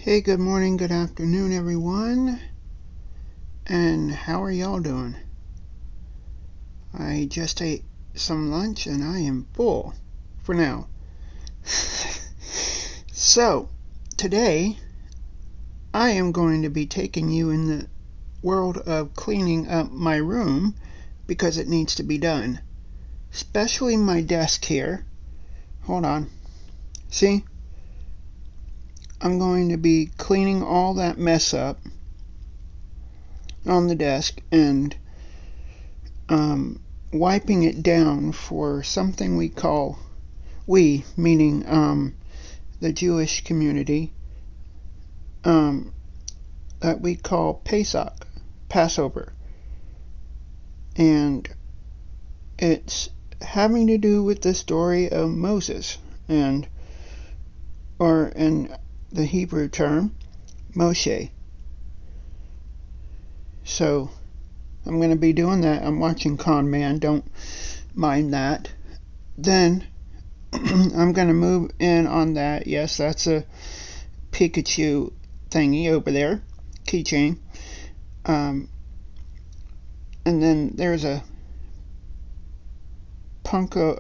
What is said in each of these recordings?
Hey, good morning, good afternoon, everyone. And how are y'all doing? I just ate some lunch and I am full for now. So, today I am going to be taking you in the world of cleaning up my room because it needs to be done. Especially my desk here. Hold on. See? I'm going to be cleaning all that mess up on the desk and wiping it down for something we meaning the Jewish community, that we call Pesach, Passover. And it's having to do with the story of Moses, or in the Hebrew term, Moshe. So I'm going to be doing that. I'm watching Con Man, don't mind that. Then I'm going to move in on that. Yes, that's a Pikachu thingy over there, keychain. And then there's a Funko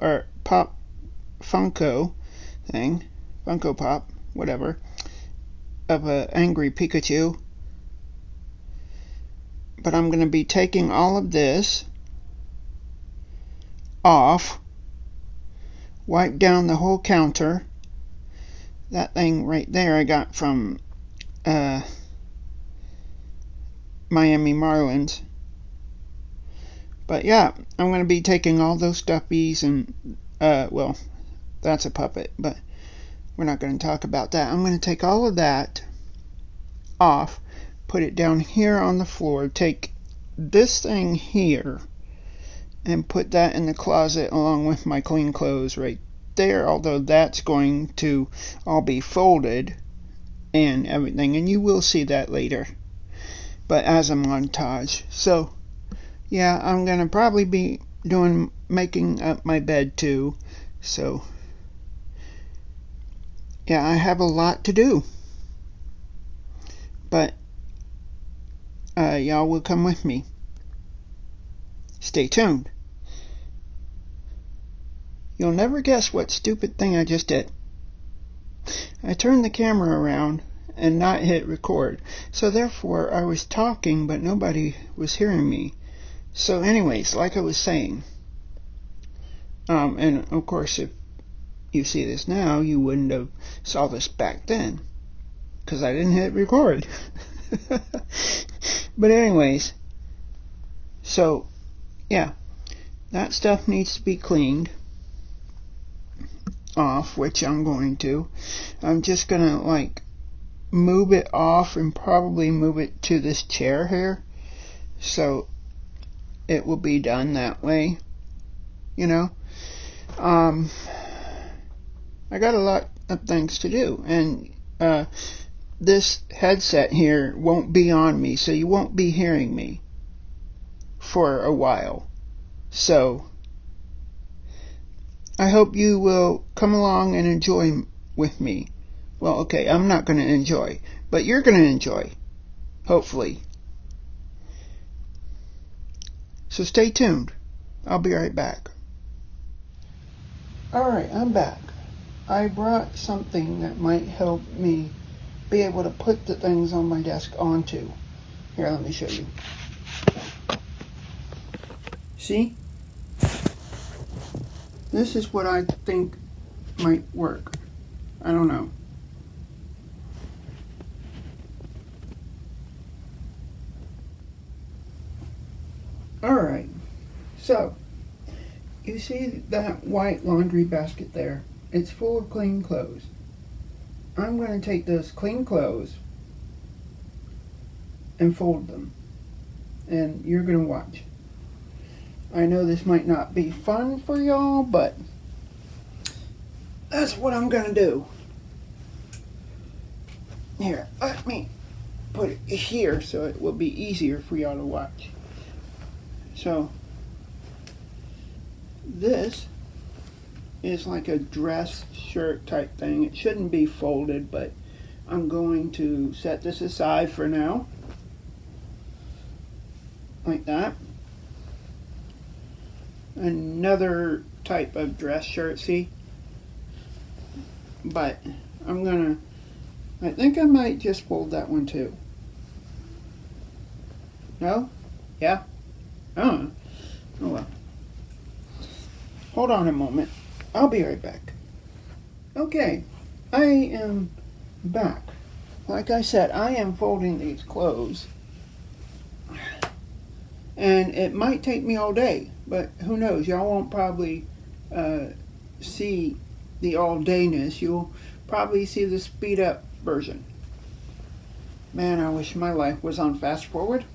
thing, Funko Pop, whatever, of a angry Pikachu. But I'm going to be taking all of this off, wipe down the whole counter. That thing right there I got from Miami Marlins. But yeah, I'm going to be taking all those stuffies and, well, that's a puppet, but we're not going to talk about that. I'm going to take all of that off, put it down here on the floor, take this thing here and put that in the closet along with my clean clothes right there, although that's going to all be folded and everything, and you will see that later, but as a montage. So yeah, I'm gonna probably be making up my bed too. So yeah, I have a lot to do, but y'all will come with me. Stay tuned. You'll never guess what stupid thing I just did. I turned the camera around and not hit record, so therefore I was talking but nobody was hearing me. So anyways, like I was saying, and of course if you see this now, you wouldn't have saw this back then, because I didn't hit record. But anyways, so yeah, that stuff needs to be cleaned off, which I'm going to. I'm just gonna like move it off and probably move it to this chair here, so it will be done that way, you know. I got a lot of things to do, and this headset here won't be on me, so you won't be hearing me for a while. So I hope you will come along and enjoy with me. Well, okay, I'm not going to enjoy, but you're going to enjoy, hopefully. So stay tuned. I'll be right back. Alright, I'm back. I brought something that might help me be able to put the things on my desk onto. Here, let me show you. See? This is what I think might work. I don't know. Alright, so you see that white laundry basket there? It's full of clean clothes. I'm going to take those clean clothes and fold them. And you're going to watch. I know this might not be fun for y'all, but that's what I'm going to do. Here, let me put it here so it will be easier for y'all to watch. So, this is like a dress shirt type thing. It shouldn't be folded, but I'm going to set this aside for now, like that. Another type of dress shirt, see? But I think I might just fold that one too. No? Yeah? Oh well. Hold on a moment. I'll be right back. Okay, I am back. Like I said, I am folding these clothes. And it might take me all day, but who knows? Y'all won't probably see the all dayness. You'll probably see the speed up version. Man, I wish my life was on fast forward.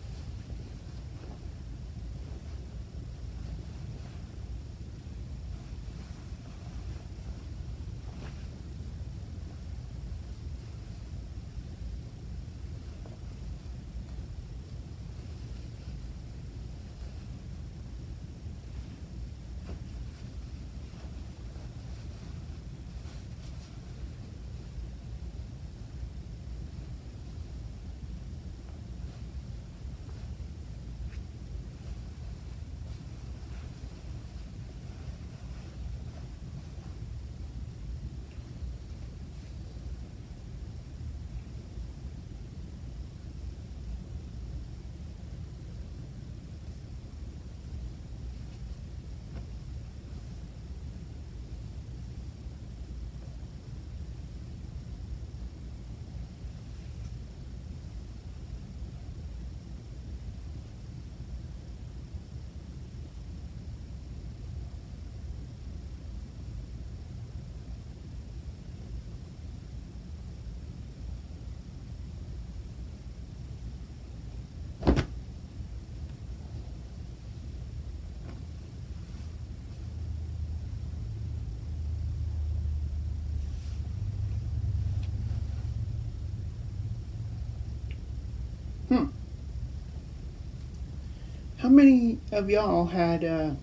How many of y'all had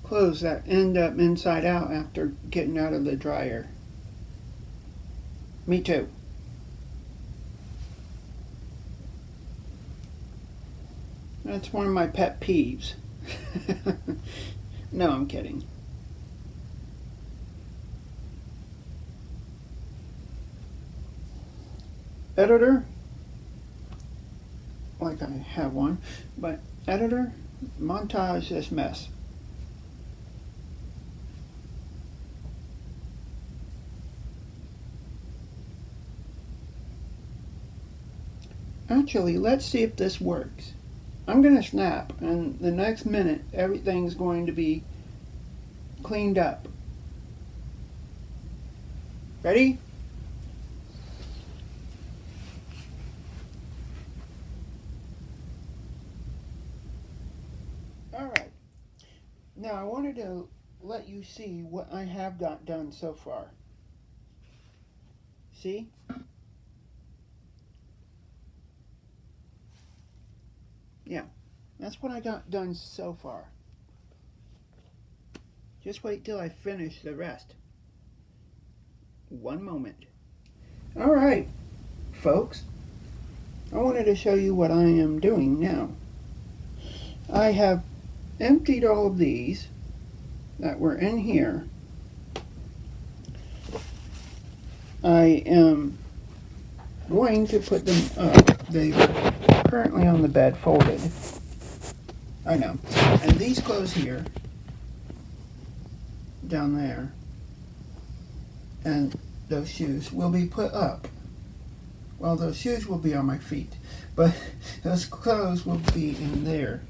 clothes that end up inside out after getting out of the dryer? Me too. That's one of my pet peeves. No, I'm kidding. Editor, like I have one, but editor, montage this mess. Actually, let's see if this works. I'm going to snap, and the next minute, everything's going to be cleaned up. Ready? Alright. Now, I wanted to let you see what I have got done so far. See? Yeah, that's what I got done so far. Just wait till I finish the rest. One moment. Alright, folks. I wanted to show you what I am doing now. I have emptied all of these that were in here. I am going to put them up. They are currently on the bed folded. I know. And these clothes here, down there, and those shoes will be put up. Well, those shoes will be on my feet, but those clothes will be in there.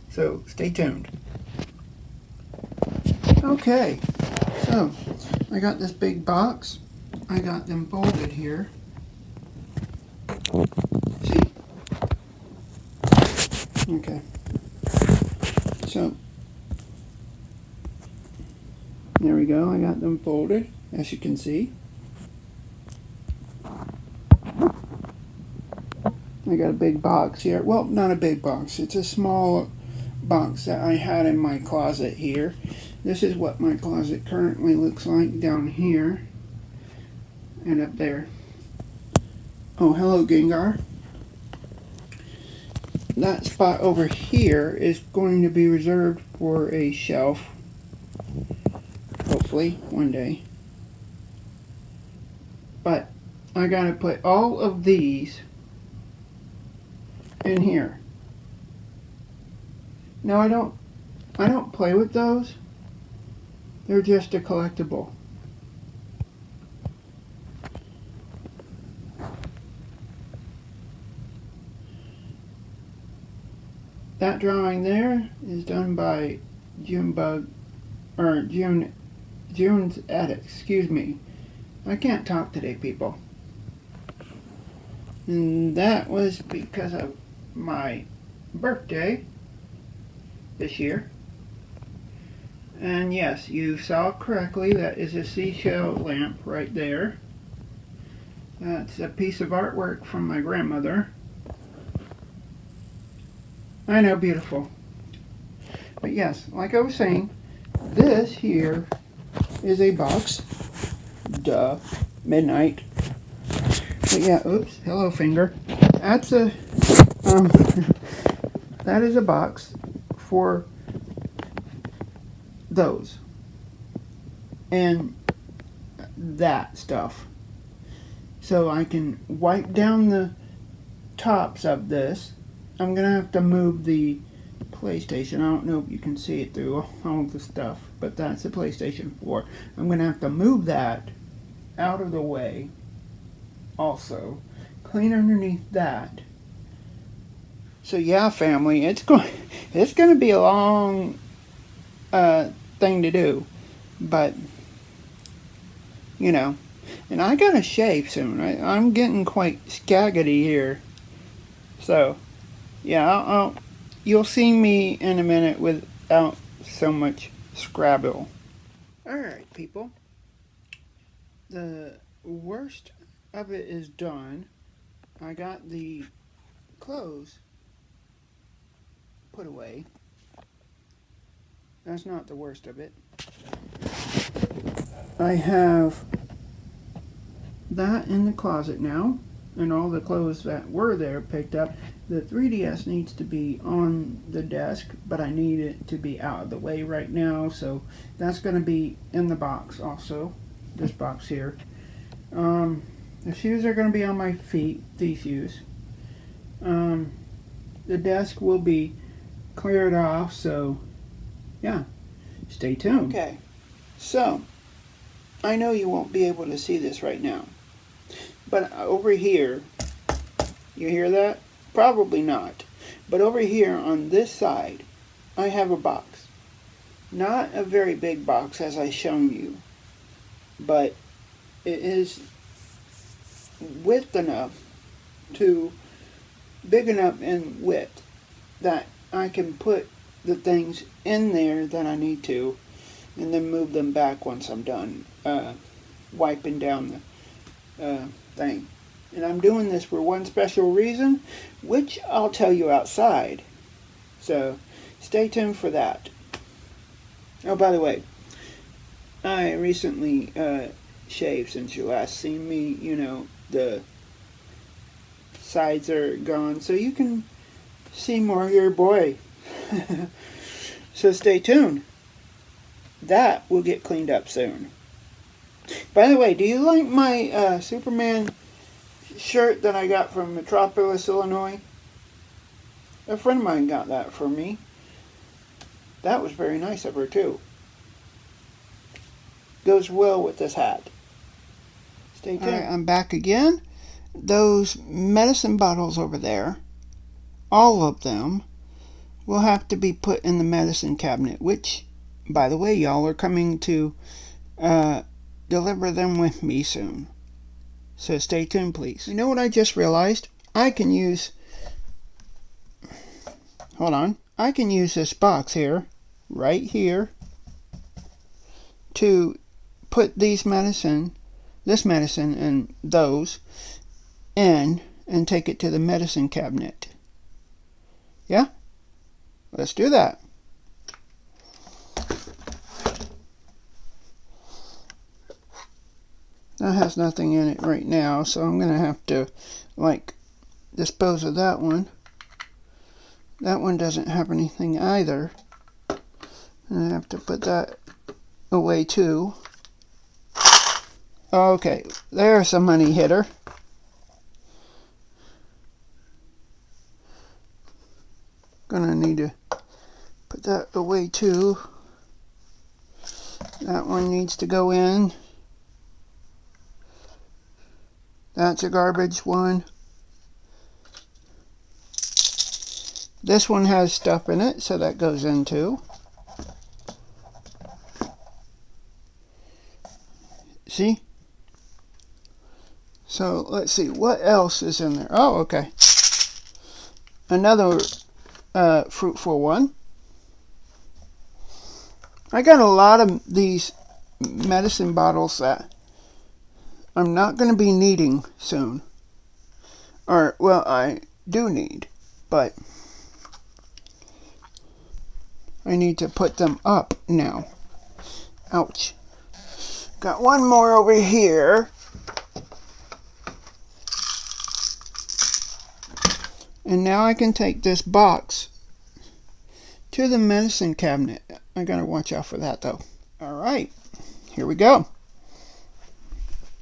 So stay tuned. Okay, so I got this big box. I got them folded here. See? Okay. So there we go. I got them folded, as you can see. I got a big box here. Well, not a big box. It's a small box that I had in my closet here. This is what my closet currently looks like down here. and up there. Oh, hello, Gengar. That spot over here is going to be reserved for a shelf, hopefully, one day. But I gotta put all of these in here. No, I don't play with those. They're just a collectible. That drawing there is done by Junebug, or June's Edit, excuse me. I can't talk today, people. And that was because of my birthday this year. And yes, you saw correctly, that is a seashell lamp right there. That's a piece of artwork from my grandmother. I know, beautiful. But yes, like I was saying, this here is a box. Duh. Midnight. But yeah, oops, hello finger. That's a, that is a box for those. And that stuff. So I can wipe down the tops of this. I'm gonna have to move the PlayStation. I don't know if you can see it through all the stuff, but that's the PlayStation 4. I'm gonna have to move that out of the way also. Clean underneath that. So yeah, family, it's going to be a long thing to do, but you know, and I gotta shave soon. I'm getting quite scaggy here, so yeah, you'll see me in a minute without so much Scrabble. Alright, people. The worst of it is done. I got the clothes put away. That's not the worst of it. I have that in the closet now, and all the clothes that were there picked up. The 3DS needs to be on the desk, but I need it to be out of the way right now, so that's going to be in the box also, this box here. The shoes are going to be on my feet, these shoes. The desk will be cleared off, so yeah, stay tuned. Okay, so I know you won't be able to see this right now, but over here, you hear that? Probably not. But over here on this side, I have a box. Not a very big box as I shown you, but it is width enough to, big enough in width that I can put the things in there that I need to, and then move them back once I'm done wiping down the thing. And I'm doing this for one special reason, which I'll tell you outside. So stay tuned for that. Oh, by the way, I recently shaved since you last seen me. You know, the sides are gone, so you can see more of your boy. So stay tuned. That will get cleaned up soon. By the way, do you like my Superman shirt that I got from Metropolis, Illinois? A friend of mine got that for me. That was very nice of her too. Goes well with this hat. Stay tuned. Alright, I'm back again. Those medicine bottles over there, all of them, will have to be put in the medicine cabinet, which, by the way, y'all are coming to deliver them with me soon. So stay tuned, please. You know what I just realized? I can use this box here, right here, to put this medicine and those in, and take it to the medicine cabinet. Yeah? Let's do that. That has nothing in it right now, so I'm going to have to, like, dispose of that one. That one doesn't have anything either. And I have to put that away too. Okay, there's a money hitter. Gonna need to put that away too. That one needs to go in. That's a garbage one. This one has stuff in it, so that goes in too. See? So let's see, what else is in there? Oh, okay. Another fruitful one. I got a lot of these medicine bottles that I'm not going to be needing soon. Or, well, I do need, but I need to put them up now. Ouch. Got one more over here. And now I can take this box to the medicine cabinet. I gotta watch out for that though. Alright, here we go.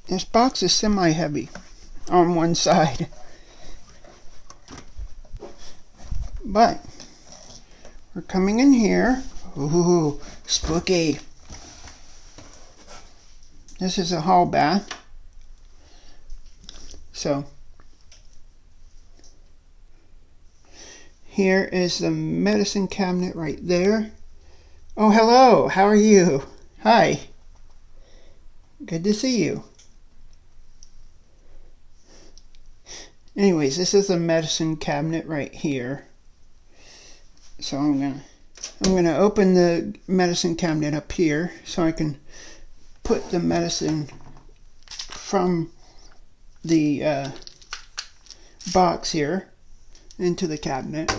This box is semi-heavy on one side. But we're coming in here. Ooh, spooky. This is a hall bath. So here is the medicine cabinet right there. Oh, hello. How are you? Hi. Good to see you. Anyways, this is the medicine cabinet right here. So I'm gonna open the medicine cabinet up here so I can put the medicine from the box here into the cabinet.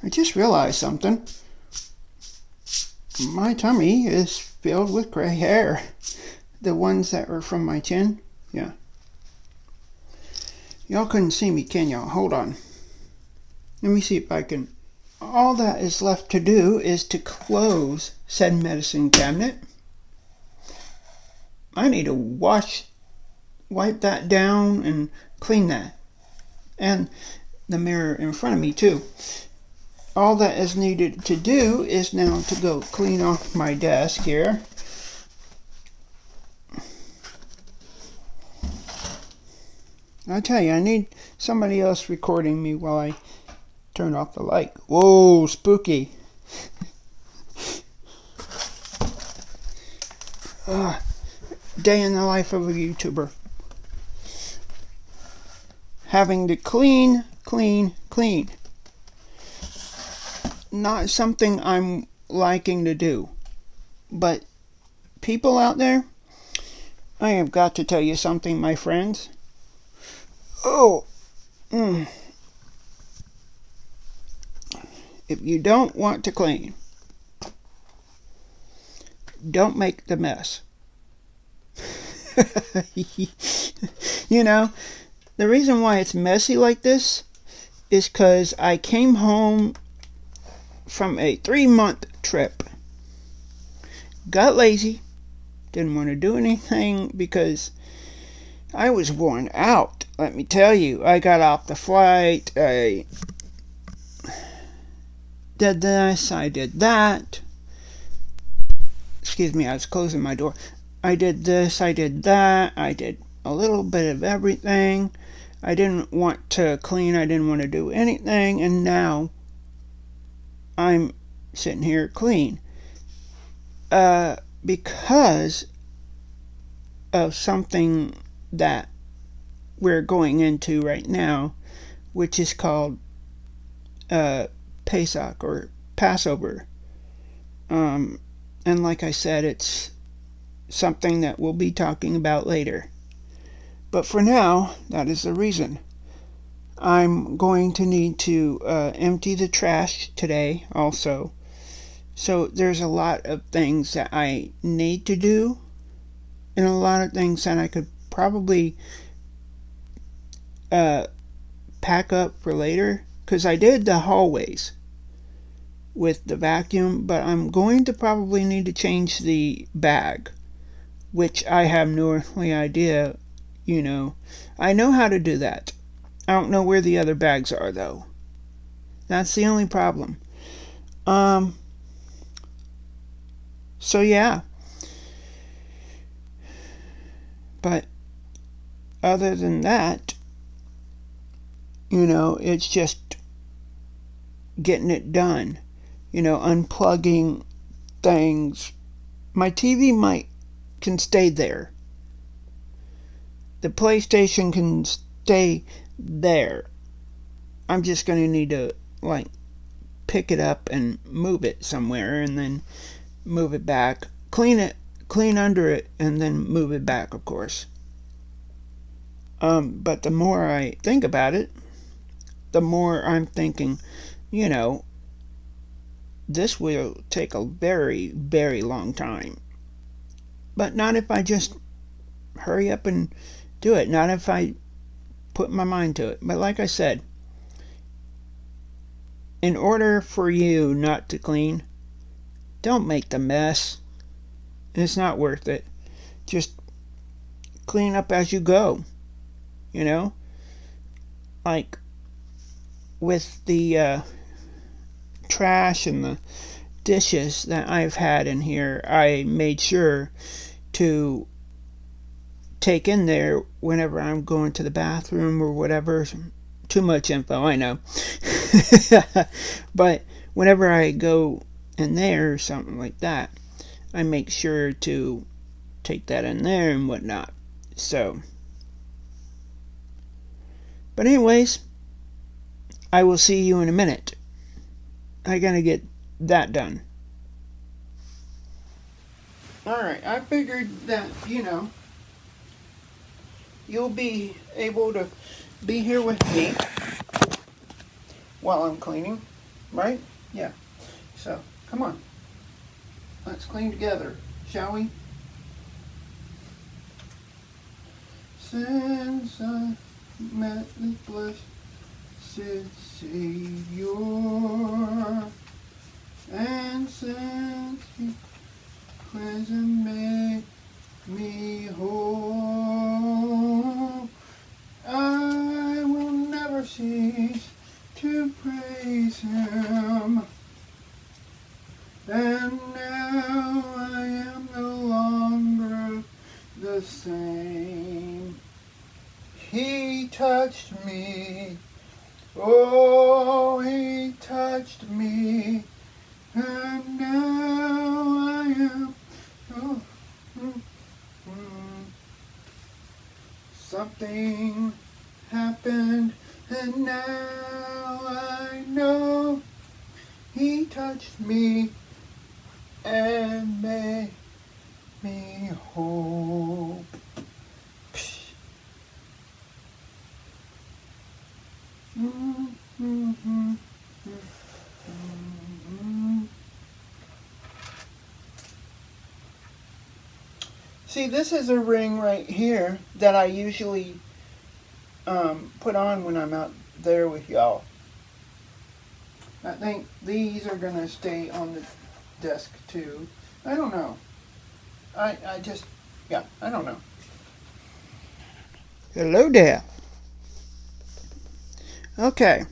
I just realized something. My tummy is filled with gray hair. The ones that were from my chin. Yeah. Y'all couldn't see me, can y'all? Hold on. Let me see if I can. All that is left to do is to close said medicine cabinet. I need to wipe that down and clean that. And the mirror in front of me too. All that is needed to do is now to go clean off my desk here. I tell you, I need somebody else recording me while I turn off the light. Whoa, spooky. Day in the life of a YouTuber. Having to clean. Not something I'm liking to do. But people out there, I have got to tell you something, my friends. Oh, if you don't want to clean, don't make the mess. You know, the reason why it's messy like this is because I came home from a 3-month trip. Got lazy. Didn't want to do anything because I was worn out. Let me tell you, I got off the flight. I did this. I did that. Excuse me, I was closing my door. I did this. I did that. I did a little bit of everything. I didn't want to clean. I didn't want to do anything. And now I'm sitting here clean. Because of something that we're going into right now, which is called Pesach or Passover. And like I said, it's something that we'll be talking about later. But for now, that is the reason. I'm going to need to empty the trash today also. So there's a lot of things that I need to do, and a lot of things that I could probably pack up for later, because I did the hallways with the vacuum, but I'm going to probably need to change the bag, which I have no earthly idea. I know how to do that. I don't know where the other bags are, though. That's the only problem. So yeah. But other than that, it's just getting it done. Unplugging things. My TV can stay there. The PlayStation can stay there. I'm just going to need to pick it up and move it somewhere, and then move it back, clean under it, and then move it back, of course. But the more I think about it, the more I'm thinking, this will take a very, very long time. But not if I just hurry up and do it. Not if I put my mind to it. But like I said, in order for you not to clean, don't make the mess. It's not worth it. Just clean up as you go. Like with the trash and the dishes that I've had in here, I made sure to take in there whenever I'm going to the bathroom or whatever. Too much info, I know. But whenever I go in there or something like that, I make sure to take that in there and whatnot. So, but anyways, I will see you in a minute. I gotta get that done. Alright, I figured that, you'll be able to be here with me while I'm cleaning, right? Yeah. So, come on. Let's clean together, shall we? Since I met the blessed Savior, and since He cleansed and made me whole, I will never cease to praise Him. And now I am no longer the same. He touched me. Oh, He touched me. And now I am. Something happened, and now I know He touched me and made me whole. See, this is a ring right here that I usually put on when I'm out there with y'all. I think these are going to stay on the desk too. I don't know. I don't know. Hello there. Okay.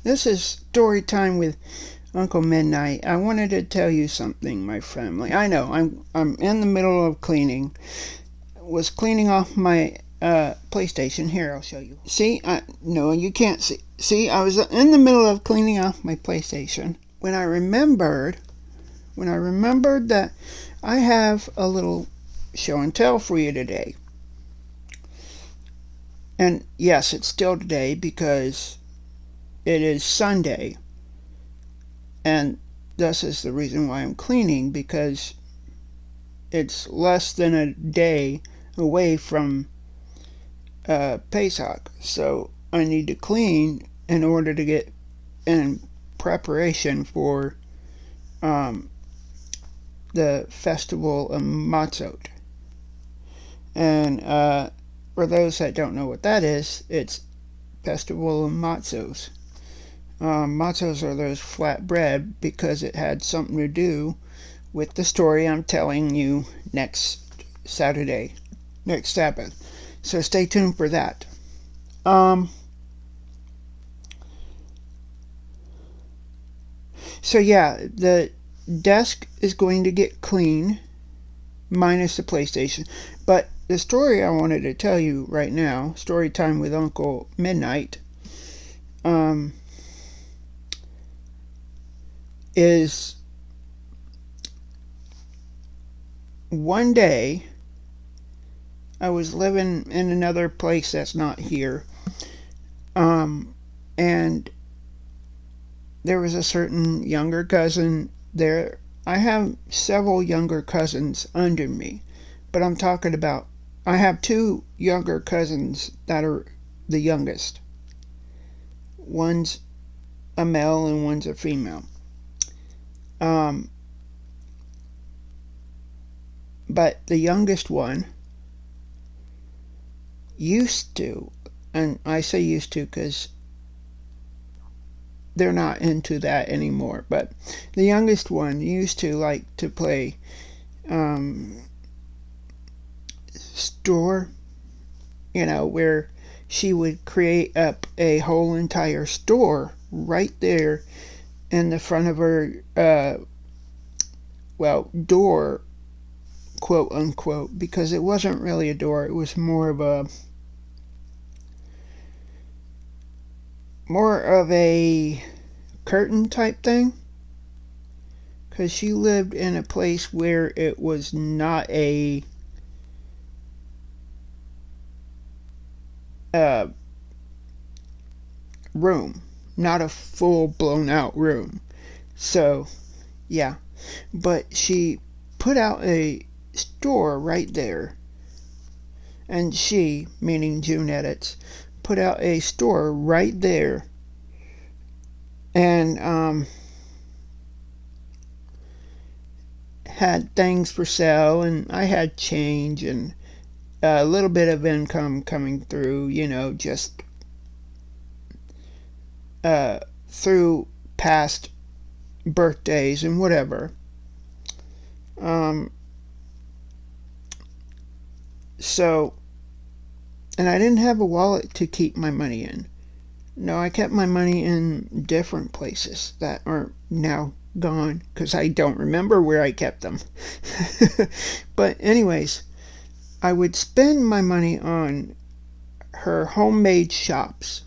This is story time with Uncle Midnight. I wanted to tell you something, my family. I know, I'm in the middle of cleaning. Was cleaning off my PlayStation. Here, I'll show you. See? No, you can't see. See, I was in the middle of cleaning off my PlayStation when I remembered that I have a little show and tell for you today. And yes, it's still today because it is Sunday. And this is the reason why I'm cleaning, because it's less than a day away from Pesach. So I need to clean in order to get in preparation for the festival of Matzot. And for those that don't know what that is, it's festival of matzos. Matzos are those flat bread because it had something to do with the story I'm telling you next Saturday, next Sabbath. So stay tuned for that. So yeah, the desk is going to get clean, minus the PlayStation. But the story I wanted to tell you right now, story time with Uncle Midnight, is one day I was living in another place that's not here, and there was a certain younger cousin there. I have several younger cousins under me, but I'm talking about I have two younger cousins that are the youngest. One's a male and one's a female. But the youngest one used to, and I say used to because they're not into that anymore, but the youngest one used to like to play store, where she would create up a whole entire store right there in the front of her door, quote unquote, because it wasn't really a door, it was more of a curtain type thing, because she lived in a place where it was not a room, not a full blown out room. So yeah, but she put out a store right there, and she, meaning June Edits, put out a store right there, and had things for sale, and I had change and a little bit of income coming through, just through past birthdays and whatever. So, and I didn't have a wallet to keep my money in. No, I kept my money in different places that are now gone because I don't remember where I kept them. But anyways, I would spend my money on her homemade shops.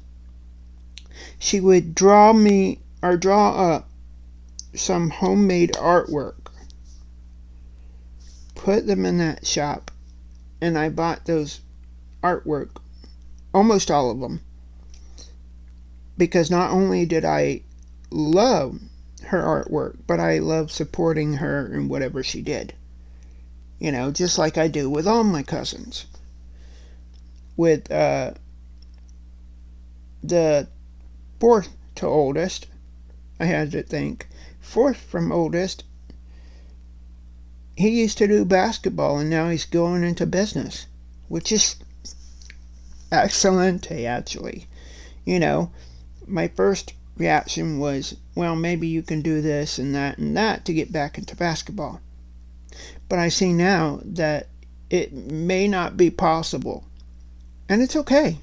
She would draw up some homemade artwork, put them in that shop, and I bought those artwork, almost all of them, because not only did I love her artwork, but I love supporting her in whatever she did. Just like I do with all my cousins. With the fourth to oldest, I had to think, fourth from oldest, he used to do basketball and now he's going into business, which is excellent, actually. My first reaction was, well, maybe you can do this and that to get back into basketball. But I see now that it may not be possible. And it's okay.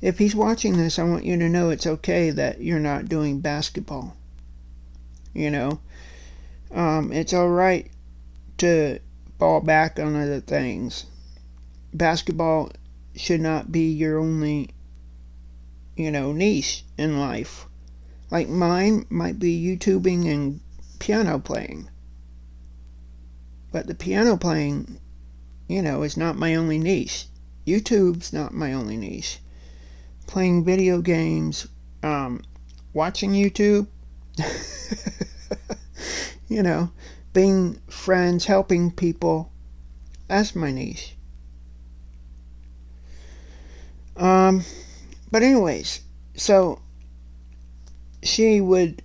If he's watching this, I want you to know it's okay that you're not doing basketball. It's alright to fall back on other things. Basketball should not be your only, niche in life. Like mine might be YouTubing and piano playing. But the piano playing, is not my only niche. YouTube's not my only niche. Playing video games, watching YouTube, being friends, helping people, that's my niche. But anyways, so she would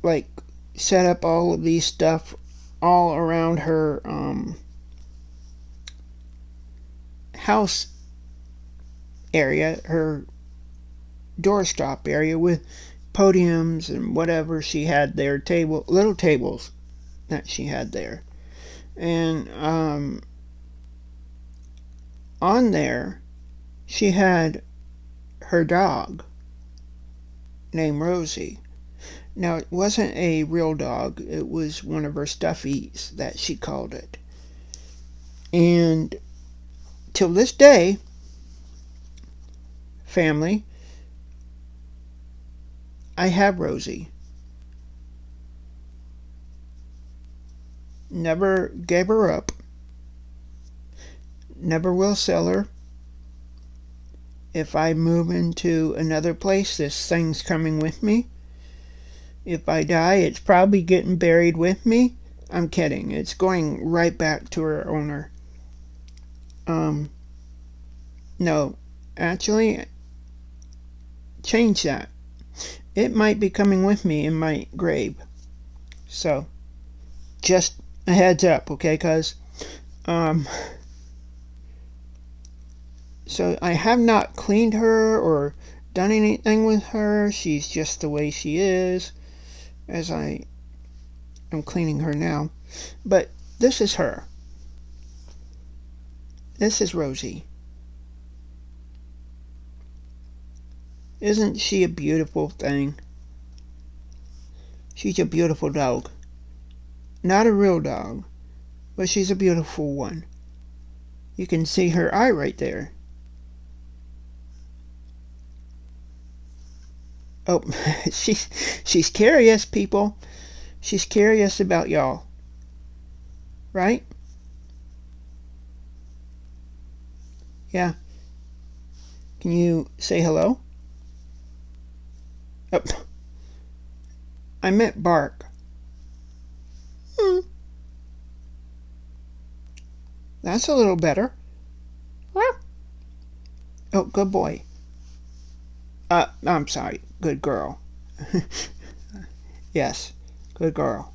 like set up all of these stuff all around her house area, her doorstop area, with podiums and whatever she had there, little tables that she had there. And on there she had her dog named Rosie. Now, it wasn't a real dog, it was one of her stuffies that she called it. And till this day, family, I have Rosie. Never gave her up. Never will sell her. If I move into another place, this thing's coming with me. If I die, it's probably getting buried with me. I'm kidding. It's going right back to her owner. No, actually, change that. It might be coming with me in my grave. So, just a heads up, okay, cuz so I have not cleaned her or done anything with her. She's just the way she is, as I am cleaning her now. But this is her. This is Rosie. Isn't she a beautiful thing? She's a beautiful dog. Not a real dog, but she's a beautiful one. You can see her eye right there. Oh, she's curious, people. She's curious about y'all. Right? Yeah. Can you say hello? Oh, I meant bark. That's a little better. Oh, good boy. I'm sorry. Good girl. Yes, good girl.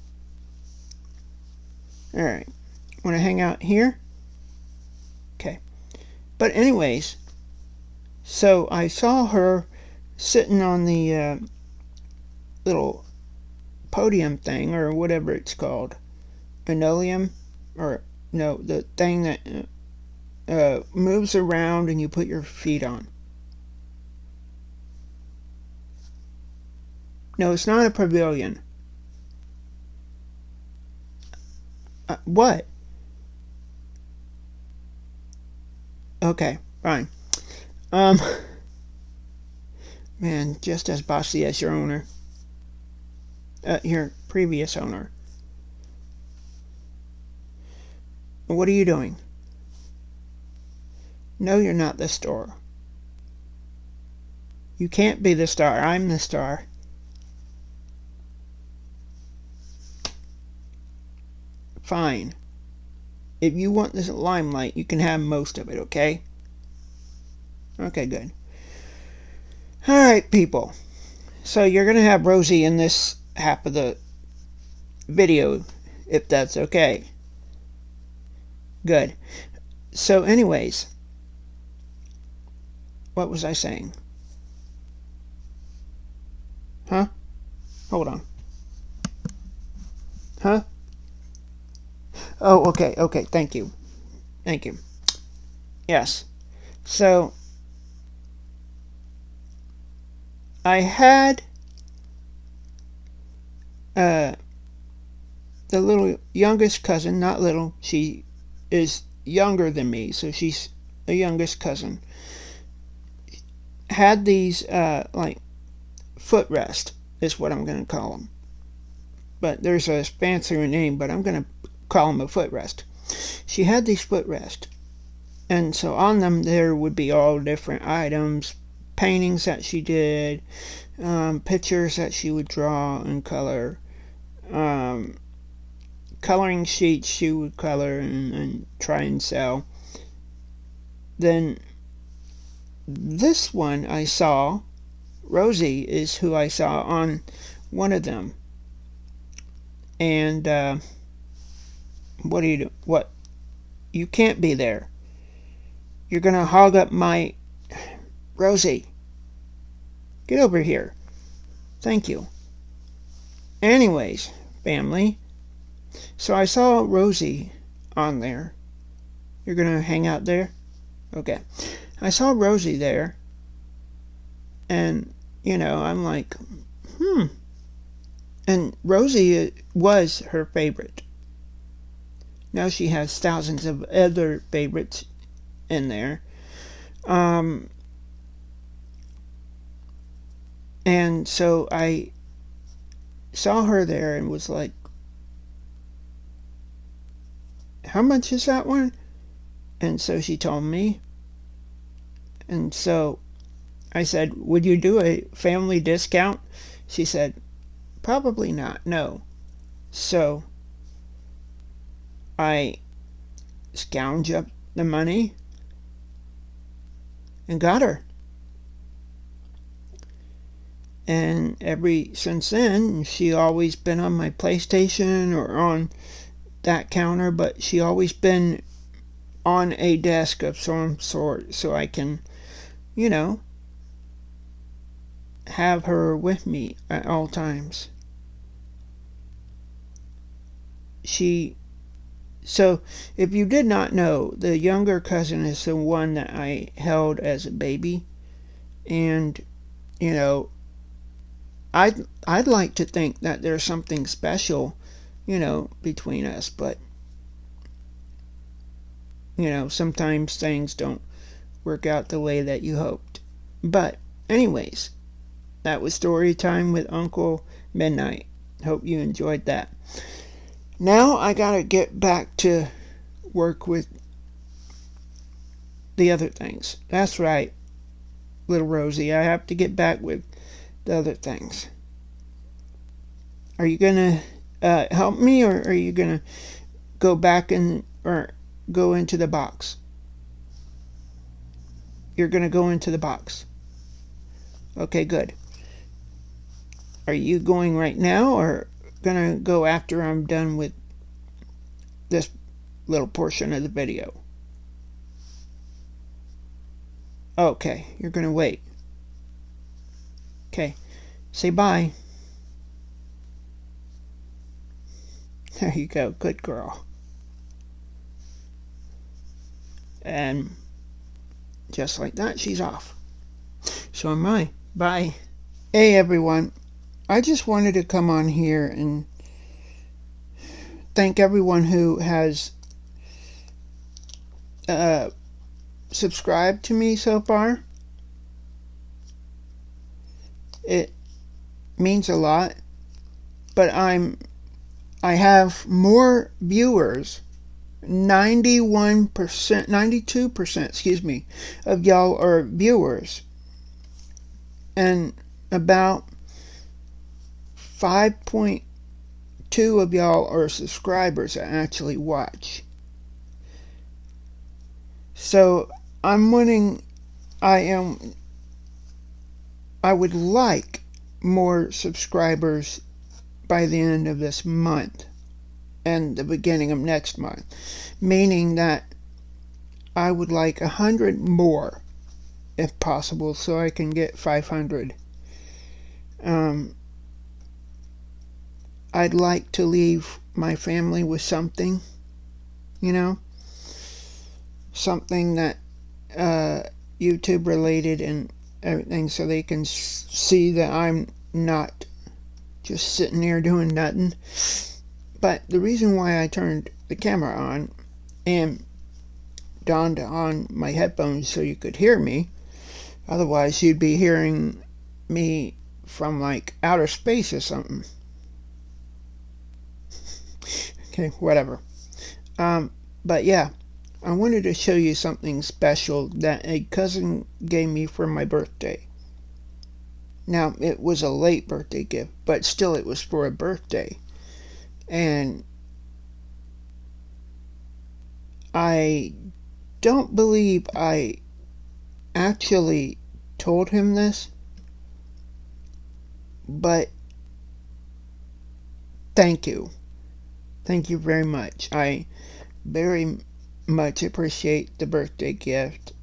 Alright. Want to hang out here? Okay. But anyways, so I saw her sitting on the little podium thing, or whatever it's called. Linoleum? Or, no, the thing that moves around and you put your feet on. No, it's not a pavilion. What? Okay, fine. Man, just as bossy as your owner. Your previous owner. What are you doing? No, you're not the star. You can't be the star. I'm the star. Fine. If you want this limelight, you can have most of it, okay? Okay, good. Alright, people. So you're going to have Rosie in this half of the video, if that's okay. Good. So anyways, what was I saying? Huh? Hold on. Huh? Oh, okay, thank you. Yes. So, I had the little youngest cousin, not little, she is younger than me, so she's the youngest cousin, had these, like, footrest, is what I'm going to call them. But there's a fancier name, but I'm going to call them a footrest. She had these footrest, and so on them there would be all different items, paintings that she did, pictures that she would draw and color, coloring sheets she would color and try and sell. Then this one I saw, Rosie is who I saw on one of them. And what do you do? What? You can't be there. You're gonna hog up my Rosie. Get over here. Thank you. Anyways, family. So I saw Rosie on there. You're gonna hang out there? Okay. I saw Rosie there. And, I'm like, And Rosie was her favorite. Now she has thousands of other favorites in there. And so I saw her there and was like, how much is that one? And so she told me. And so I said, would you do a family discount? She said, probably not, no. So I scrounged up the money and got her. And ever since then, she always been on my PlayStation or on that counter, but she always been on a desk of some sort so I can, have her with me at all times. So if you did not know, the younger cousin is the one that I held as a baby. And, I'd like to think that there's something special, between us, but sometimes things don't work out the way that you hoped. But anyways, that was story time with Uncle Midnight. Hope you enjoyed that. Now I gotta get back to work with the other things. That's right, little Rosie. I have to get back with the other things. Are you gonna help me, or are you gonna go back or go into the box? You're gonna go into the box. Okay, good. Are you going right now, or gonna go after I'm done with this little portion of the video? Okay, you're gonna wait. Okay, say bye. There you go, good girl. And just like that, she's off. So am I. Bye. Hey everyone, I just wanted to come on here and thank everyone who has subscribed to me so far. It means a lot, but I have more viewers, 91%, 92%, of y'all are viewers, and about 5.2 of y'all are subscribers that actually watch. So I'm wanting, I would like more subscribers by the end of this month and the beginning of next month, meaning that I would like 100 more if possible, so I can get 500. I'd like to leave my family with something, something that YouTube related and everything, so they can see that I'm not just sitting there doing nothing. But the reason why I turned the camera on and donned on my headphones so you could hear me, otherwise you'd be hearing me from like outer space or something. Okay, whatever. But yeah, I wanted to show you something special that a cousin gave me for my birthday. Now, it was a late birthday gift, but still it was for a birthday. And I don't believe I actually told him this, but thank you. Thank you very much. I very much appreciate the birthday gift.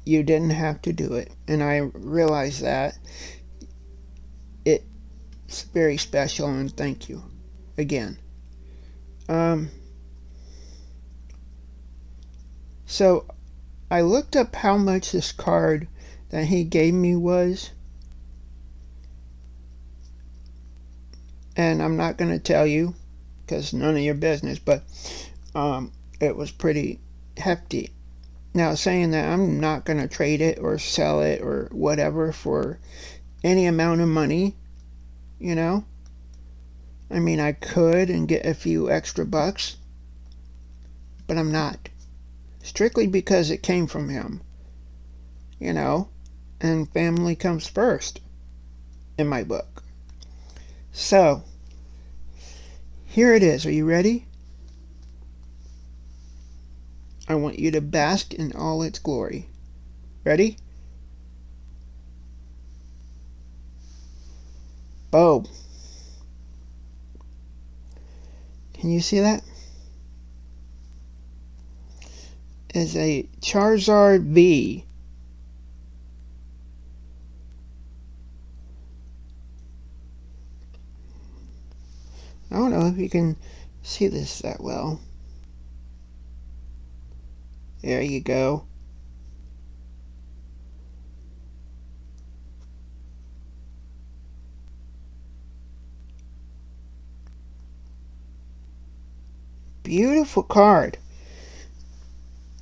You didn't have to do it, and I realize that. It's very special, and thank you again. Um, so I looked up how much this card that he gave me was, and I'm not going to tell you because none of your business, but it was pretty hefty. Now, saying that, I'm not going to trade it or sell it or whatever for any amount of money, you know? I mean, I could and get a few extra bucks, but I'm not. Strictly because it came from him, you know? And family comes first in my book. So, here it is. Are you ready? I want you to bask in all its glory. Ready? Boom. Can you see that? Is a Charizard V. I don't know if you can see this that well. There you go. Beautiful card.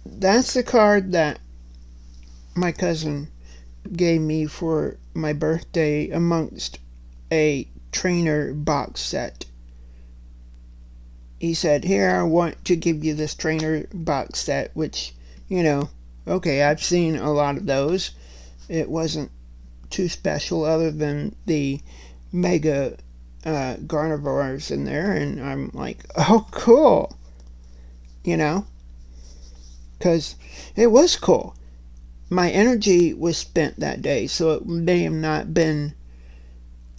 That's the card that my cousin gave me for my birthday amongst a trainer box set. He said, here, I want to give you this trainer box set, which, you know, okay, I've seen a lot of those. It wasn't too special other than the mega Gardevoirs in there, and I'm like, oh, cool, you know, because it was cool. My energy was spent that day, so it may have not been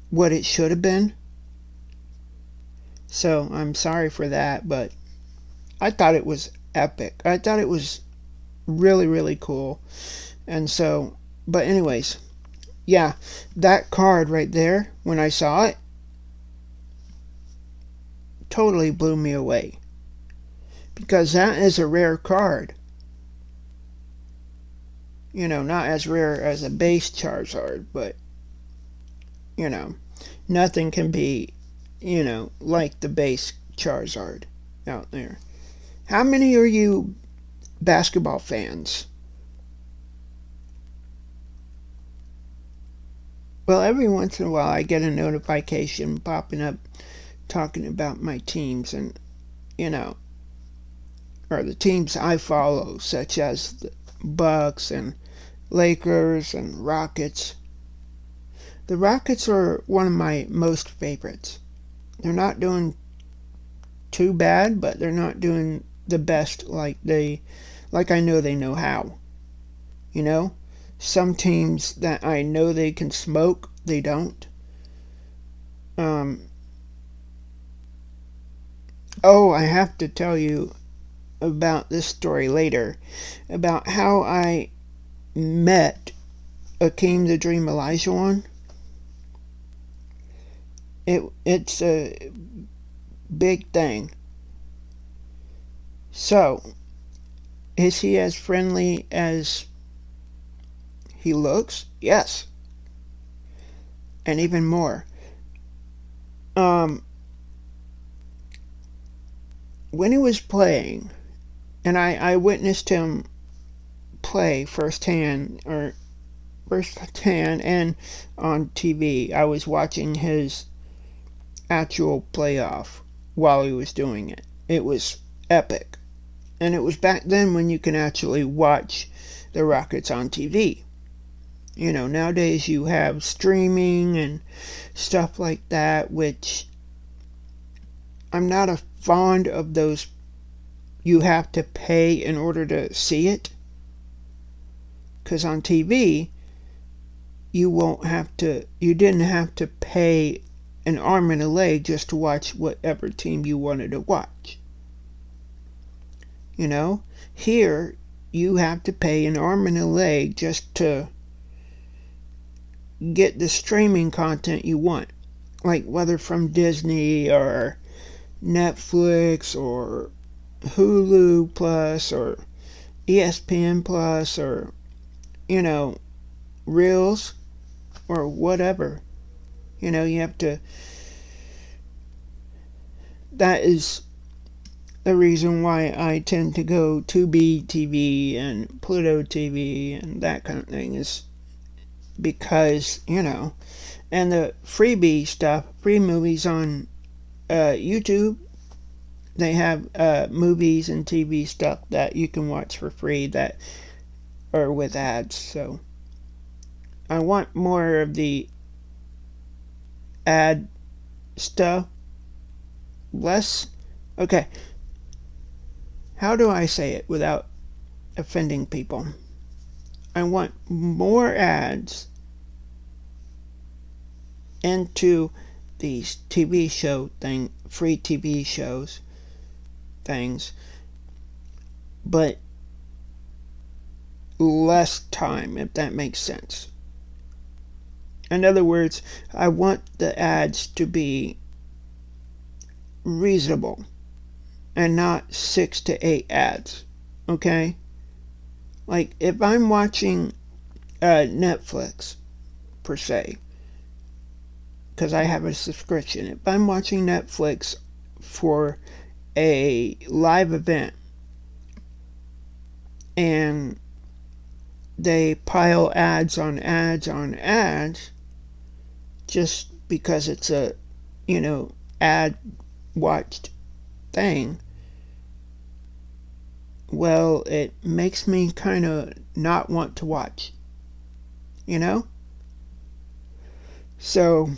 what it should have been. So I'm sorry for that, but I thought it was epic. I thought it was really, really cool. And so, but anyways, yeah, that card right there, when I saw it, totally blew me away. Because that is a rare card. You know, not as rare as a base Charizard, but, you know, nothing can be, you know, like the base Charizard out there. How many are you basketball fans? Well, every once in a while I get a notification popping up talking about my teams and, you know, or the teams I follow, such as the Bucks and Lakers and Rockets. The Rockets are one of my most favorites. They're not doing too bad, but they're not doing the best like I know they know how. You know? Some teams that I know they can smoke, they don't. Oh, I have to tell you about this story later about how I met Akeem the Dream Olajuwon. It's a big thing. So, is he as friendly as he looks? Yes. And even more. When he was playing, and I witnessed him play firsthand and on TV. I was watching his actual playoff while he was doing it. It was epic. And it was back then when you can actually watch the Rockets on TV. You know, nowadays you have streaming and stuff like that, which I'm not a fond of those. You have to pay in order to see it. Because on TV, you didn't have to pay an arm and a leg just to watch whatever team you wanted to watch. You know, here you have to pay an arm and a leg just to get the streaming content you want. Like whether from Disney or Netflix or Hulu Plus or ESPN Plus or, Reels or whatever. You have to. That is the reason why I tend to go Tubi TV and Pluto TV and that kind of thing, is because, and the freebie stuff, free movies on YouTube, they have movies and TV stuff that you can watch for free that are with ads. So I want more of the ad stuff. Okay, how do I say it without offending people? I want more ads into these TV show free TV shows things, but less time, if that makes sense. In other words, I want the ads to be reasonable and not 6 to 8 ads. Okay? Like if I'm watching Netflix per se, because I have a subscription, if I'm watching Netflix for a live event and they pile ads on ads on ads just because it's a ad watched thing, well, it makes me kind of not want to watch, So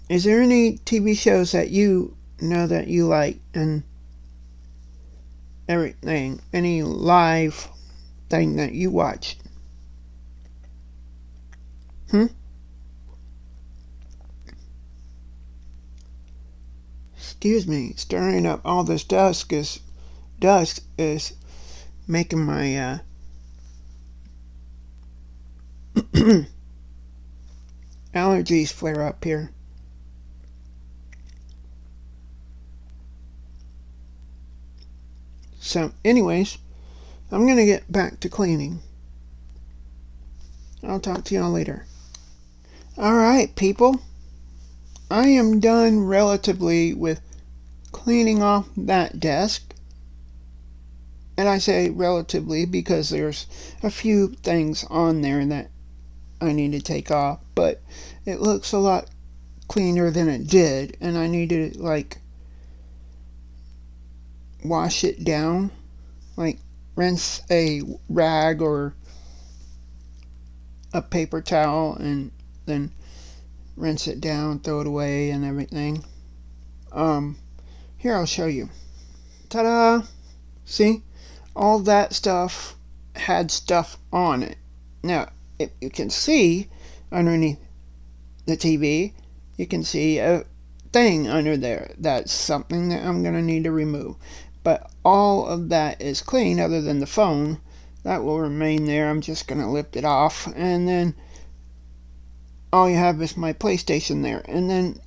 is there any TV shows that you know that you like and everything, any live thing that you watch? Excuse me, stirring up all this dust is making my allergies flare up here. So anyways, I'm gonna get back to cleaning. I'll talk to y'all later. Alright, people, I am done relatively with cleaning off that desk. And I say relatively because there's a few things on there that I need to take off, but it looks a lot cleaner than it did, and I need to wash it down, rinse a rag or a paper towel and then rinse it down, throw it away and everything. Here, I'll show you. Ta-da! See? All that stuff had stuff on it. Now, if you can see underneath the TV, you can see a thing under there. That's something that I'm going to need to remove. But all of that is clean other than the phone. That will remain there. I'm just going to lift it off. And then all you have is my PlayStation there. And then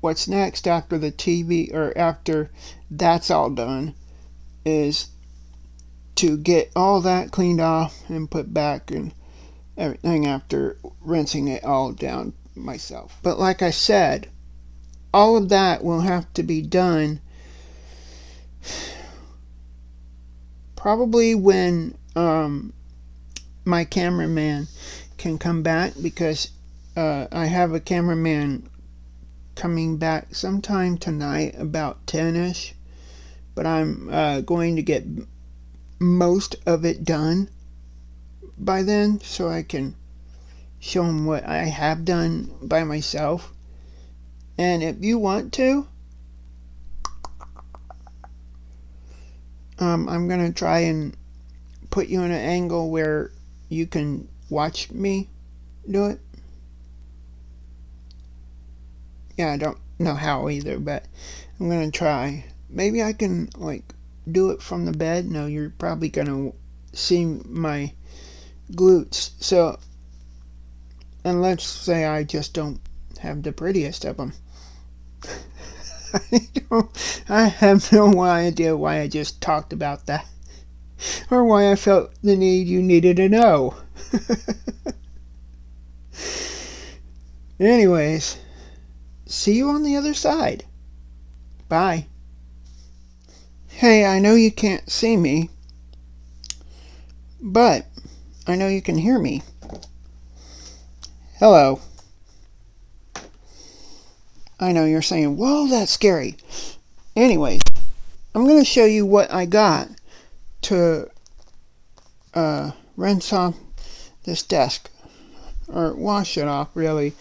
what's next after the TV, or after that's all done, is to get all that cleaned off and put back and everything after rinsing it all down myself. But like I said, all of that will have to be done probably when my cameraman can come back, because I have a cameraman coming back sometime tonight about 10ish, but I'm going to get most of it done by then so I can show him what I have done by myself. And if you want to, I'm going to try and put you in an angle where you can watch me do it. Yeah, I don't know how either, but I'm gonna try. Maybe I can like do it from the bed. No, you're probably gonna see my glutes. So, and let's say I just don't have the prettiest of them. I have no idea why I just talked about that, or why I felt the need you needed to know. Anyways, see you on the other side. Bye. Hey, I know you can't see me, but I know you can hear me. Hello. I know you're saying, whoa, that's scary. Anyways, I'm going to show you what I got to rinse off this desk. Or wash it off, really.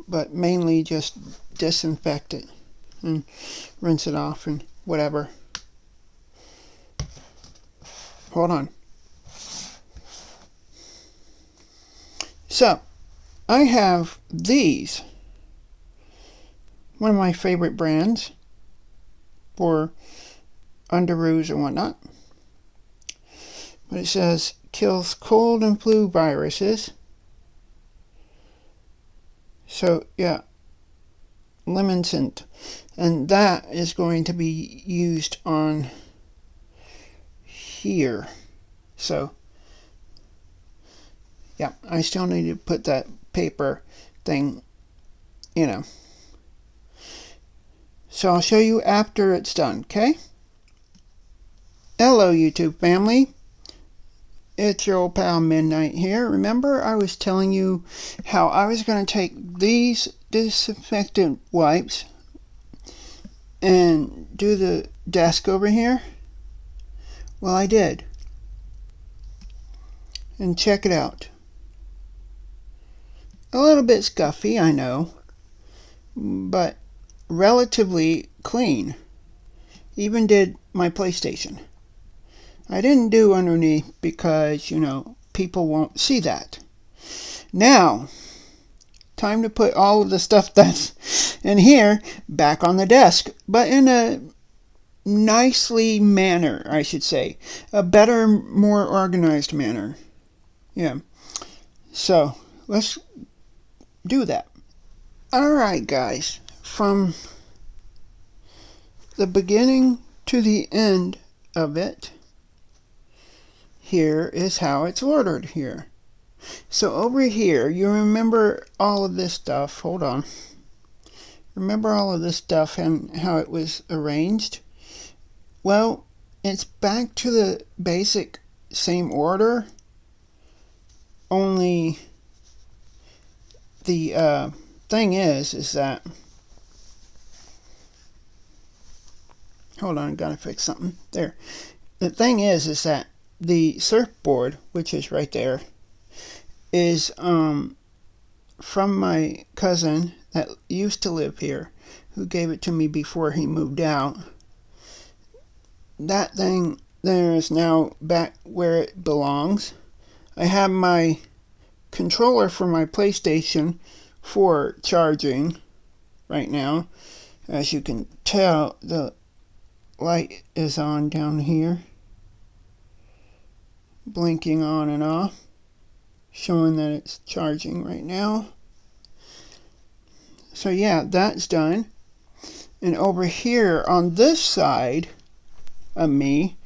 But mainly just disinfect it and rinse it off and whatever. Hold on. So, I have these. One of my favorite brands for underoos and whatnot. But it says, kills cold and flu viruses. So, yeah, lemon scent. And that is going to be used on here. So, yeah, I still need to put that paper thing, So I'll show you after it's done, okay? Hello, YouTube family. It's your old pal Midnight here. Remember I was telling you how I was going to take these disinfectant wipes and do the desk over here? Well, I did. And check it out. A little bit scuffy, I know, but relatively clean. Even did my PlayStation. I didn't do underneath because, people won't see that. Now, time to put all of the stuff that's in here back on the desk, but in a nicely manner, I should say. A better, more organized manner. Yeah. So, let's do that. Alright, guys. From the beginning to the end of it, here is how it's ordered here. So over here, you remember all of this stuff. Hold on. Remember all of this stuff and how it was arranged? Well, it's back to the basic same order, only the thing is that, hold on, I gotta fix something. There. The thing is that the surfboard, which is right there, is from my cousin that used to live here, who gave it to me before he moved out. That thing there is now back where it belongs. I have my controller for my PlayStation 4 charging right now. As you can tell, the light is on down here, blinking on and off, showing that it's charging right now. So yeah, that's done. And over here on this side of me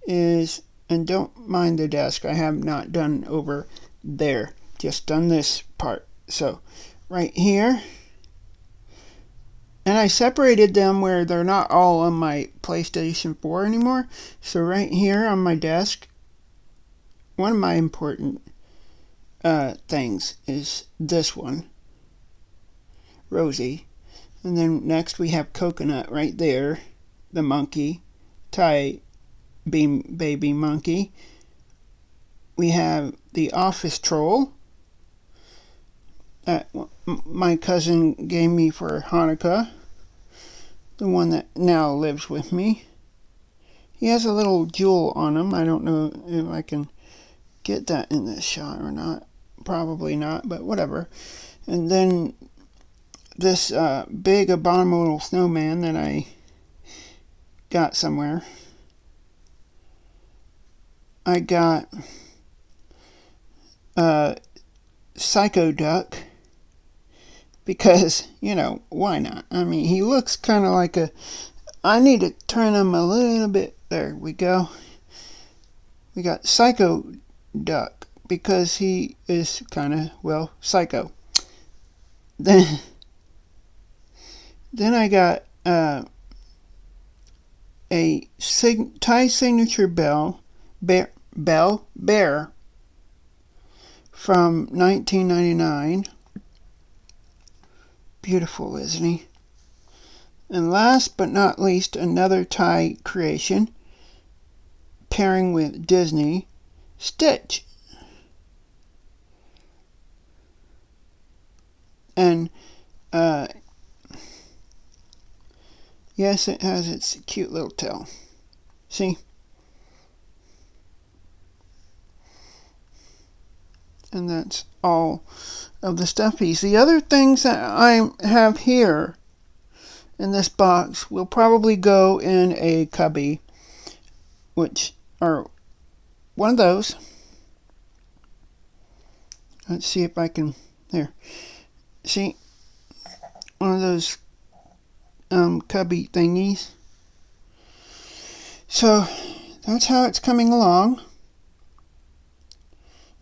is, and don't mind the desk, I have not done over there, just done this part. So right here, and I separated them where they're not all on my PlayStation 4 anymore. So right here on my desk, one of my important things is this one, Rosie. And then next we have Coconut right there, the monkey, baby monkey. We have the office troll that my cousin gave me for Hanukkah, the one that now lives with me. He has a little jewel on him. I don't know if I can get that in this shot or not. Probably not, but whatever. And then this big abominable snowman that I got somewhere. I got Psycho Duck because, you know, why not? I mean, he looks kind of like a... I need to turn him a little bit. There we go. We got Psycho Duck because he is kind of, well, psycho. Then I got a Ty signature bear from 1999. Beautiful, isn't he? And last but not least, another Ty creation, pairing with Disney, Stitch. And yes, it has its cute little tail. See? And that's all of the stuffies. The other things that I have here in this box will probably go in a cubby, which are one of those. Let's see if I can, there. See, one of those cubby thingies. So that's how it's coming along.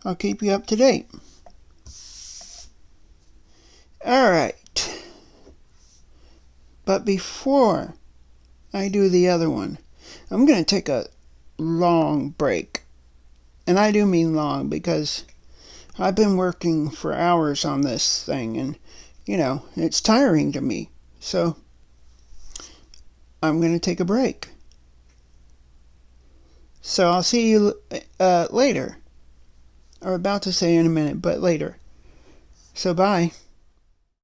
I'll keep you up to date. Alright. But before I do the other one, I'm going to take a long break. And I do mean long because I've been working for hours on this thing and, you know, it's tiring to me. So I'm going to take a break. So I'll see you later. Or about to say in a minute, but later. So bye.